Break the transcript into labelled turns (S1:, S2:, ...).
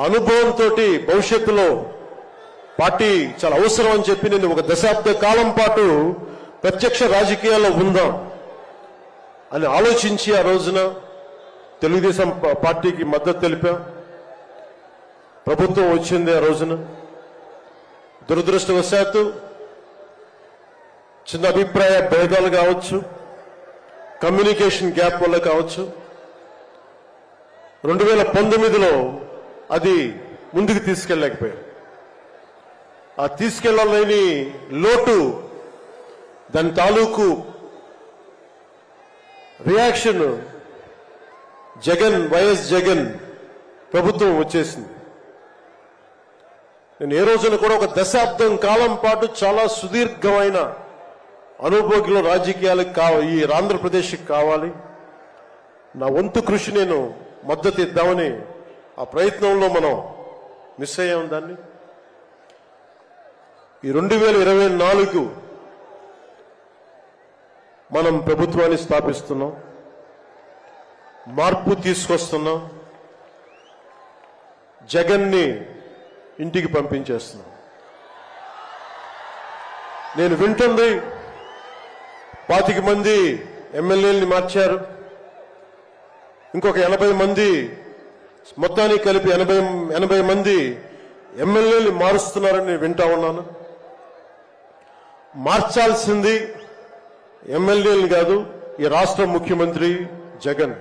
S1: అనుభవంతో భవిష్యత్తులో పార్టీ చాలా అవసరం అని చెప్పి నేను ఒక దశాబ్ద కాలం పాటు ప్రత్యక్ష రాజకీయాల్లో ఉందాం అని ఆలోచించి ఆ రోజున తెలుగుదేశం పార్టీకి మద్దతు తెలిపాం. ప్రభుత్వం వచ్చింది ఆ రోజున. దురదృష్టవశాత్తు చిన్న అభిప్రాయ భేదాలు కావచ్చు, కమ్యూనికేషన్ గ్యాప్ వల్ల కావచ్చు 2019లో అది ముందుకు తీసుకెళ్ళలేకపోయాం. ఆ తీసుకెళ్లలేని లోటు, దాని తాలూకు రియాక్షన్ వైఎస్ జగన్ ప్రభుత్వం వచ్చేసింది. నేను ఏ రోజున కూడా ఒక దశాబ్దం కాలం పాటు చాలా సుదీర్ఘమైన అనుభోగిలో రాజకీయాలకు ఈ ఆంధ్రప్రదేశ్కి కావాలి, నా వంతు కృషి నేను మద్దతు ఇద్దామని ఆ ప్రయత్నంలో మనం మిస్ అయ్యాం. దాన్ని ఈ 2024 మనం ప్రభుత్వాన్ని స్థాపిస్తున్నాం, మార్పు తీసుకొస్తున్నాం, జగన్ని ఇంటికి పంపించేస్తున్నాం. నేను వింటుంది 25 మంది ఎమ్మెల్యేలని మార్చారు, ఇంకొక 80 మంది, మొత్తానికి కలిపి 80 మంది ఎమ్మెల్యేలు మారుస్తున్నారని నేను వింటా ఉన్నాను. మార్చాల్సింది ఎమ్మెల్యేలు కాదు, ఈ రాష్ట్ర ముఖ్యమంత్రి జగన్.